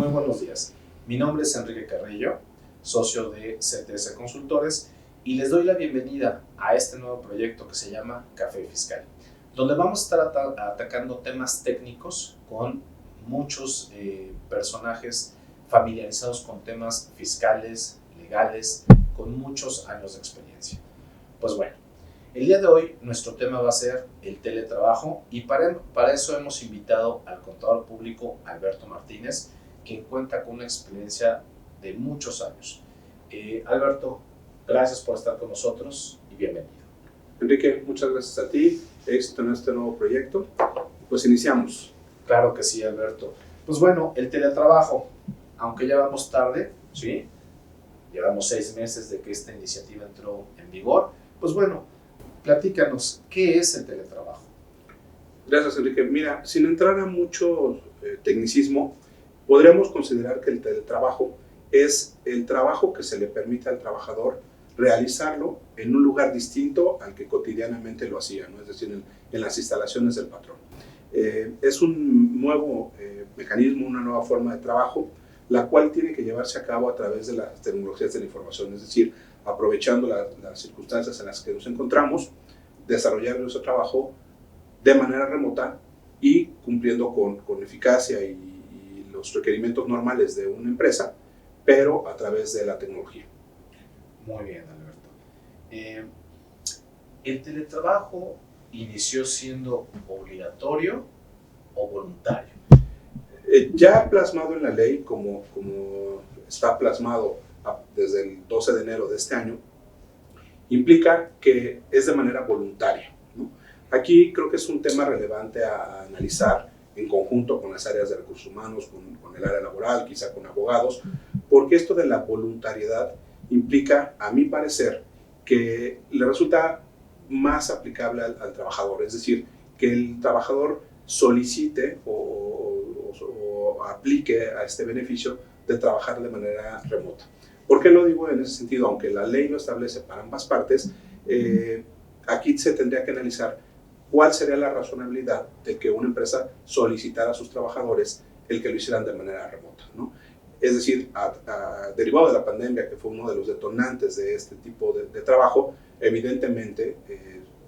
Muy buenos días. Mi nombre es Enrique Carrillo, socio de CTS Consultores, y les doy la bienvenida a este nuevo proyecto que se llama Café Fiscal, donde vamos a estar atacando temas técnicos con muchos personajes familiarizados con temas fiscales, legales, con muchos años de experiencia. Pues bueno, el día de hoy nuestro tema va a ser el teletrabajo y para eso hemos invitado al contador público Alberto Martínez, quien cuenta con una experiencia de muchos años. Alberto, gracias por estar con nosotros y bienvenido. Enrique, muchas gracias a ti, éxito en este nuevo proyecto. Pues iniciamos. Claro que sí, Alberto. Pues bueno, el teletrabajo, aunque ya vamos tarde, ¿sí? Llevamos 6 meses de que esta iniciativa entró en vigor. Pues bueno, platícanos, ¿qué es el teletrabajo? Gracias, Enrique. Mira, sin entrar a mucho tecnicismo, podríamos considerar que el teletrabajo es el trabajo que se le permite al trabajador realizarlo en un lugar distinto al que cotidianamente lo hacía, ¿no? Es decir, en las instalaciones del patrón. Es un nuevo mecanismo, una nueva forma de trabajo, la cual tiene que llevarse a cabo a través de las tecnologías de la información, es decir, aprovechando las circunstancias en las que nos encontramos, desarrollar nuestro trabajo de manera remota y cumpliendo con eficacia y los requerimientos normales de una empresa, pero a través de la tecnología. Muy bien, Alberto. ¿El teletrabajo inició siendo obligatorio o voluntario? Ya plasmado en la ley, como está plasmado desde el 12 de enero de este año, implica que es de manera voluntaria, ¿no? Aquí creo que es un tema relevante a analizar en conjunto con las áreas de recursos humanos, con el área laboral, quizá con abogados, porque esto de la voluntariedad implica, a mi parecer, que le resulta más aplicable al trabajador, es decir, que el trabajador solicite o aplique a este beneficio de trabajar de manera remota. ¿Por qué lo digo en ese sentido? Aunque la ley lo establece para ambas partes, aquí se tendría que analizar cuál sería la razonabilidad de que una empresa solicitara a sus trabajadores el que lo hicieran de manera remota, ¿no? Es decir, derivado de la pandemia, que fue uno de los detonantes de este tipo de trabajo, evidentemente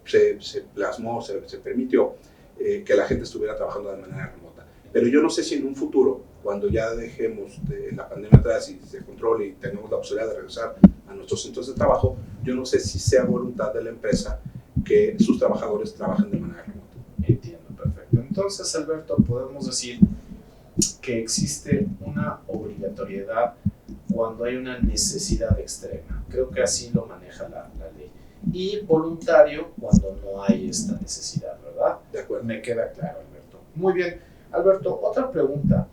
se plasmó, se permitió que la gente estuviera trabajando de manera remota. Pero yo no sé si en un futuro, cuando ya dejemos la pandemia atrás y se controle y tengamos la posibilidad de regresar a nuestros centros de trabajo, yo no sé si sea voluntad de la empresa que sus trabajadores trabajen de manera remota. Entiendo, perfecto. Entonces, Alberto, podemos decir que existe una obligatoriedad cuando hay una necesidad extrema. Creo que así lo maneja la ley. Y voluntario cuando no hay esta necesidad, ¿verdad? De acuerdo. Me queda claro, Alberto. Muy bien. Alberto, otra pregunta.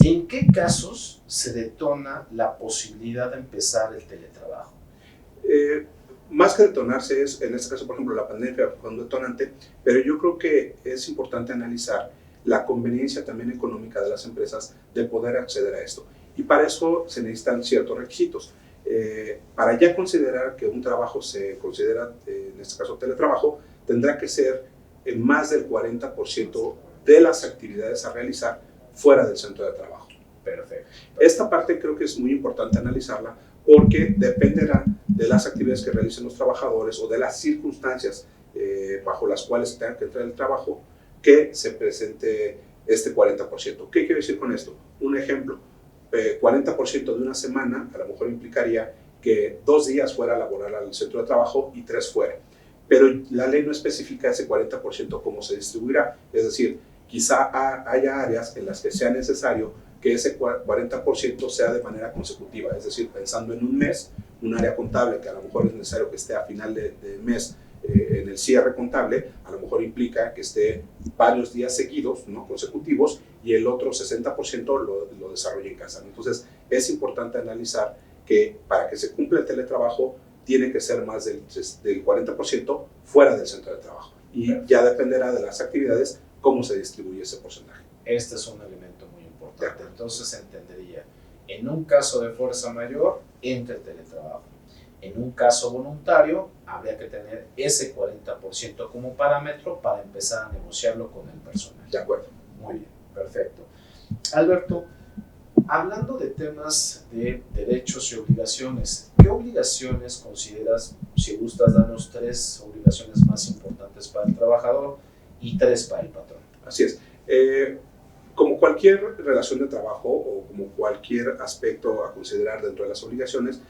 ¿En qué casos se detona la posibilidad de empezar el teletrabajo? Más que detonarse es, en este caso, por ejemplo, la pandemia fue un detonante, pero yo creo que es importante analizar la conveniencia también económica de las empresas de poder acceder a esto. Y para eso se necesitan ciertos requisitos. Para ya considerar que un trabajo se considera, en este caso teletrabajo, tendrá que ser más del 40% de las actividades a realizar fuera del centro de trabajo. Perfecto. Esta parte creo que es muy importante analizarla porque dependerá de las actividades que realicen los trabajadores o de las circunstancias bajo las cuales tengan que entrar el trabajo que se presente este 40%. ¿Qué quiero decir con esto? Un ejemplo, 40% de una semana a lo mejor implicaría que 2 días fuera a laborar al centro de trabajo y 3 fuera. Pero la ley no especifica ese 40% cómo se distribuirá. Es decir, quizá haya áreas en las que sea necesario que ese 40% sea de manera consecutiva. Es decir, pensando en un mes, un área contable que a lo mejor es necesario que esté a final de mes en el cierre contable, a lo mejor implica que esté varios días seguidos, ¿no?, consecutivos, y el otro 60% lo desarrolle en casa. Entonces, es importante analizar que para que se cumpla el teletrabajo, tiene que ser más del 40% fuera del centro de trabajo. Y ya dependerá de las actividades cómo se distribuye ese porcentaje. Este es un elemento muy importante. Entonces, entendería, en un caso de fuerza mayor, entra el teletrabajo. En un caso voluntario, habría que tener ese 40% como parámetro para empezar a negociarlo con el personal. De acuerdo. Muy bien, perfecto. Alberto, Hablando de temas de derechos y obligaciones, ¿qué obligaciones consideras, si gustas, darnos 3 obligaciones más importantes para el trabajador y 3 para el patrón? Así es. Como cualquier relación de trabajo o como cualquier aspecto a considerar dentro de las obligaciones,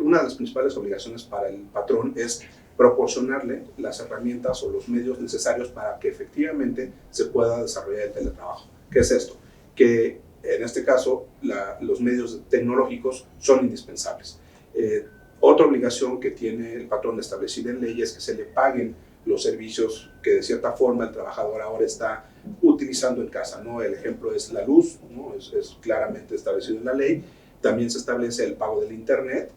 una de las principales obligaciones para el patrón es proporcionarle las herramientas o los medios necesarios para que efectivamente se pueda desarrollar el teletrabajo. ¿Qué es esto? Que en este caso los medios tecnológicos son indispensables. Otra obligación que tiene el patrón establecida en ley es que se le paguen los servicios que de cierta forma el trabajador ahora está utilizando en casa, ¿no? El ejemplo es la luz, ¿no? Es claramente establecido en la ley. También se establece el pago del internet.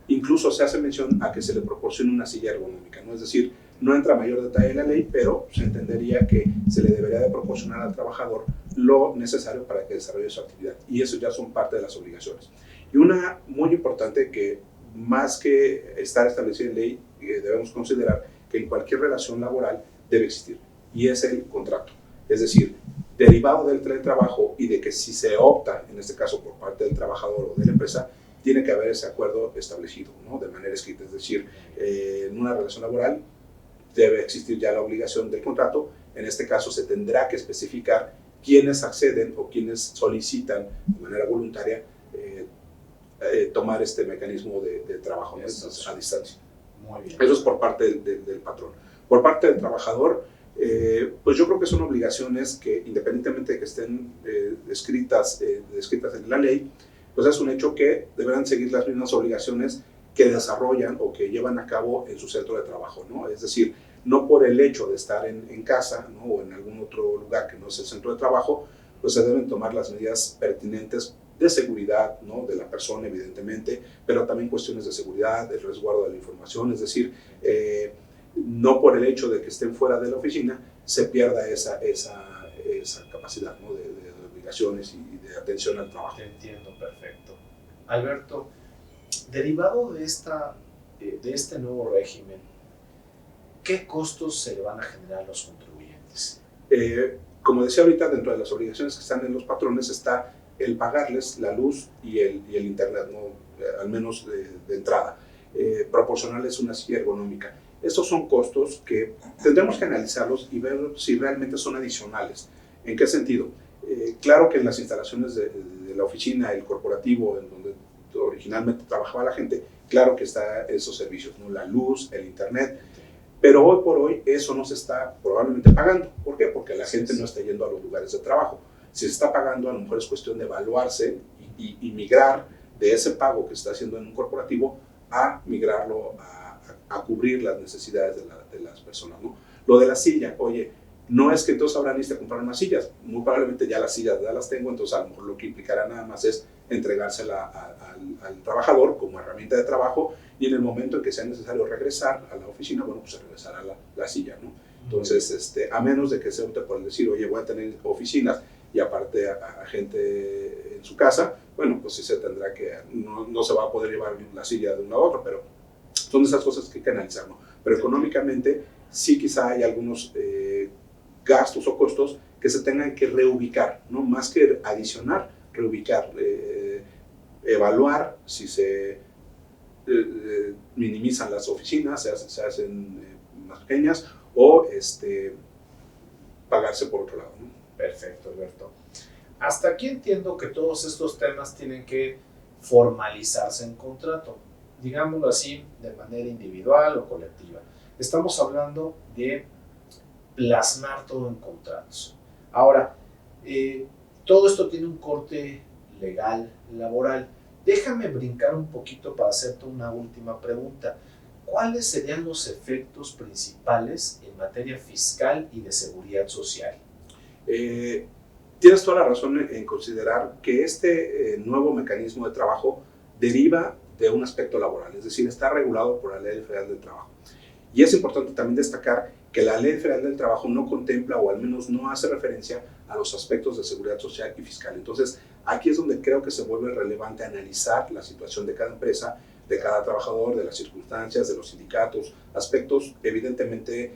Incluso se hace mención a que se le proporcione una silla ergonómica, ¿no? Es decir, no entra a mayor detalle en la ley, pero se entendería que se le debería de proporcionar al trabajador lo necesario para que desarrolle su actividad. Y eso ya son parte de las obligaciones. Y una muy importante que más que estar establecida en ley, debemos considerar que en cualquier relación laboral debe existir, y es el contrato. Es decir, derivado del teletrabajo y de que si se opta, en este caso por parte del trabajador o de la empresa, tiene que haber ese acuerdo establecido, ¿no? De manera escrita. Es decir, en una relación laboral debe existir ya la obligación del contrato. En este caso se tendrá que especificar quiénes acceden o quiénes solicitan de manera voluntaria tomar este mecanismo de trabajo, ¿no? A distancia. Muy bien. Eso es por parte del patrón. Por parte del trabajador, pues yo creo que son obligaciones que, independientemente de que estén escritas en la ley, pues es un hecho que deberán seguir las mismas obligaciones que desarrollan o que llevan a cabo en su centro de trabajo, ¿no? Es decir, no por el hecho de estar en casa, ¿no? O en algún otro lugar que no es el centro de trabajo, pues se deben tomar las medidas pertinentes de seguridad, ¿no? De la persona, evidentemente, pero también cuestiones de seguridad, del resguardo de la información. Es decir, no por el hecho de que estén fuera de la oficina se pierda esa capacidad, ¿no? de obligaciones y de atención al trabajo. Te entiendo, perfecto. Alberto, derivado de este nuevo régimen, ¿qué costos se le van a generar a los contribuyentes? Como decía ahorita, dentro de las obligaciones que están en los patrones está el pagarles la luz y el internet, ¿no? Al menos de entrada, proporcionarles una silla ergonómica. Estos son costos que tendremos que analizarlos y ver si realmente son adicionales. ¿En qué sentido? Claro que en las instalaciones de la oficina, el corporativo, en donde originalmente trabajaba la gente, claro que están esos servicios, ¿no? La luz, el internet, pero hoy por hoy eso no se está probablemente pagando. ¿Por qué? Porque la gente no está yendo a los lugares de trabajo. Si se está pagando, a lo mejor es cuestión de evaluarse y migrar de ese pago que está haciendo en un corporativo a migrarlo a cubrir las necesidades de las personas, ¿no? Lo de la silla, oye, no es que entonces ahora necesite comprar más sillas, muy probablemente ya las sillas ya las tengo, entonces a lo mejor lo que implicará nada más es entregársela al trabajador como herramienta de trabajo, y en el momento en que sea necesario regresar a la oficina, bueno, pues se regresará la silla, ¿no? Entonces, a menos de que se opte por decir, oye, voy a tener oficinas y aparte a gente en su casa, bueno, pues sí se tendrá que, no se va a poder llevar la silla de uno a otro, pero son esas cosas que hay que analizar, ¿no? Pero económicamente sí quizá hay algunos gastos o costos que se tengan que reubicar, ¿no? Más que adicionar, reubicar, evaluar si se minimizan las oficinas, se hacen más pequeñas, o pagarse por otro lado, ¿no? Perfecto, Alberto. Hasta aquí entiendo que todos estos temas tienen que formalizarse en contrato, digámoslo así, de manera individual o colectiva. Estamos hablando de plasmar todo en contratos. Ahora, todo esto tiene un corte legal, laboral. Déjame brincar un poquito para hacerte una última pregunta. ¿Cuáles serían los efectos principales en materia fiscal y de seguridad social? Tienes toda la razón en considerar que este nuevo mecanismo de trabajo deriva de un aspecto laboral, es decir, está regulado por la Ley Federal del Trabajo. Y es importante también destacar que la Ley Federal del Trabajo no contempla, o al menos no hace referencia a los aspectos de seguridad social y fiscal. Entonces, aquí es donde creo que se vuelve relevante analizar la situación de cada empresa, de cada trabajador, de las circunstancias, de los sindicatos, aspectos evidentemente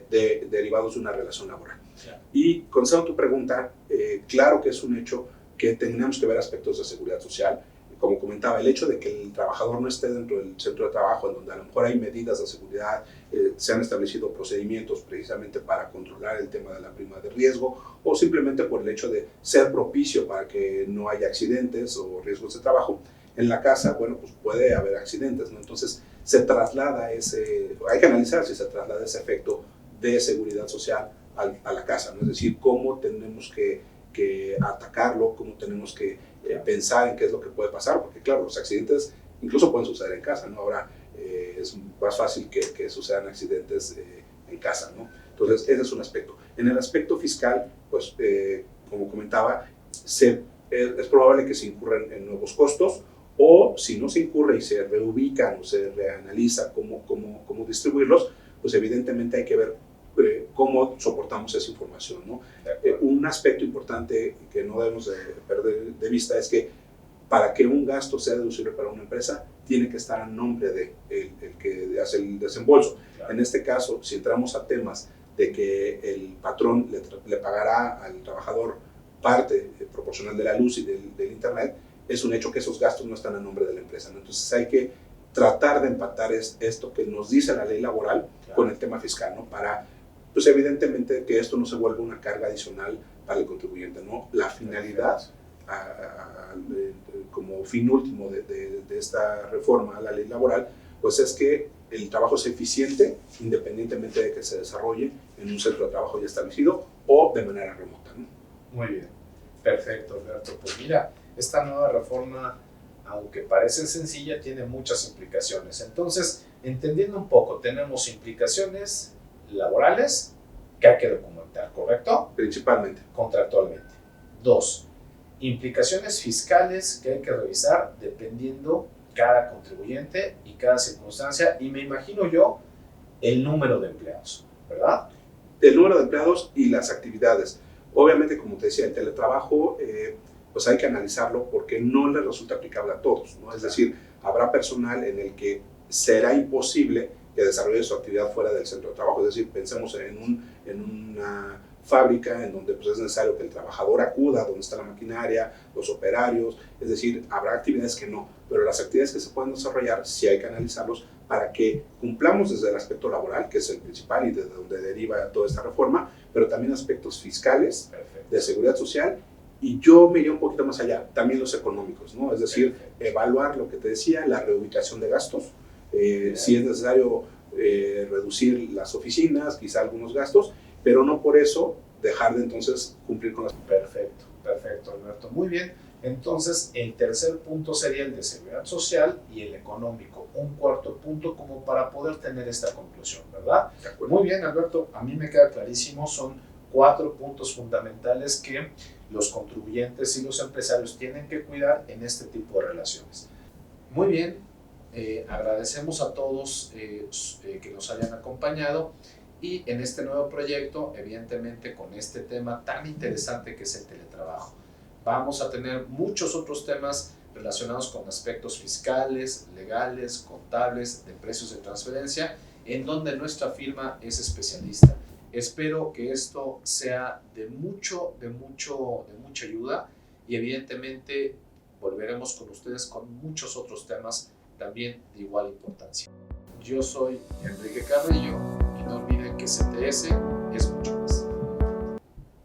derivados de una relación laboral. Y contestando tu pregunta, claro que es un hecho que tenemos que ver aspectos de seguridad social. Como comentaba, el hecho de que el trabajador no esté dentro del centro de trabajo, en donde a lo mejor hay medidas de seguridad, se han establecido procedimientos precisamente para controlar el tema de la prima de riesgo, o simplemente por el hecho de ser propicio para que no haya accidentes o riesgos de trabajo. En la casa, bueno, pues puede haber accidentes, ¿no? Entonces se traslada hay que analizar si se traslada ese efecto de seguridad social a la casa, ¿no? Es decir, cómo tenemos que atacarlo, cómo tenemos que pensar en qué es lo que puede pasar, porque claro, los accidentes incluso pueden suceder en casa, ¿no? Ahora es más fácil que sucedan accidentes en casa, ¿no? Entonces, ese es un aspecto. En el aspecto fiscal, pues, como comentaba, es probable que se incurran en nuevos costos, o si no se incurre y se reubican o se reanaliza cómo distribuirlos, pues evidentemente hay que ver cómo soportamos esa información, ¿no? Un aspecto importante que no debemos de perder de vista es que para que un gasto sea deducible para una empresa, tiene que estar a nombre de el que hace el desembolso. Claro. En este caso, si entramos a temas de que el patrón le pagará al trabajador parte proporcional de la luz y del internet, es un hecho que esos gastos no están a nombre de la empresa, ¿no? Entonces hay que tratar de empatar esto que nos dice la ley laboral, claro, con el tema fiscal, ¿no? Para, pues evidentemente, que esto no se vuelva una carga adicional para el contribuyente, ¿no? La finalidad, como fin último de esta reforma a la ley laboral, pues es que el trabajo sea eficiente, independientemente de que se desarrolle en un centro de trabajo ya establecido o de manera remota, ¿no? Muy bien, perfecto, Alberto. Pues mira, esta nueva reforma, aunque parece sencilla, tiene muchas implicaciones. Entonces, entendiendo un poco, tenemos implicaciones laborales que hay que documentar, ¿correcto? Principalmente. Contractualmente. 2, implicaciones fiscales que hay que revisar dependiendo cada contribuyente y cada circunstancia, y me imagino yo el número de empleados, ¿verdad? El número de empleados y las actividades. Obviamente, como te decía, el teletrabajo, pues hay que analizarlo porque no le resulta aplicable a todos, ¿no? Es decir, habrá personal en el que será imposible que desarrolle su actividad fuera del centro de trabajo. Es decir, pensemos en una fábrica en donde pues, es necesario que el trabajador acuda donde está la maquinaria, los operarios, es decir, habrá actividades que no, pero las actividades que se pueden desarrollar sí hay que analizarlos para que cumplamos desde el aspecto laboral, que es el principal y desde donde deriva toda esta reforma, pero también aspectos fiscales, de seguridad social, y yo me iría un poquito más allá, también los económicos, ¿no? Es decir, evaluar lo que te decía, la reubicación de gastos, si es necesario reducir las oficinas, quizá algunos gastos, pero no por eso dejar de entonces cumplir con las... Perfecto, perfecto, Alberto. Muy bien. Entonces, el tercer punto sería el de seguridad social y el económico. Un cuarto punto como para poder tener esta conclusión, ¿verdad? Muy bien, Alberto. A mí me queda clarísimo. Son 4 puntos fundamentales que los contribuyentes y los empresarios tienen que cuidar en este tipo de relaciones. Muy bien. Agradecemos a todos que nos hayan acompañado. Y en este nuevo proyecto, evidentemente con este tema tan interesante que es el teletrabajo, vamos a tener muchos otros temas relacionados con aspectos fiscales, legales, contables, de precios de transferencia, en donde nuestra firma es especialista. Espero que esto sea de mucha ayuda y evidentemente volveremos con ustedes con muchos otros temas también de igual importancia. Yo soy Enrique Carrillo. No olviden que CTS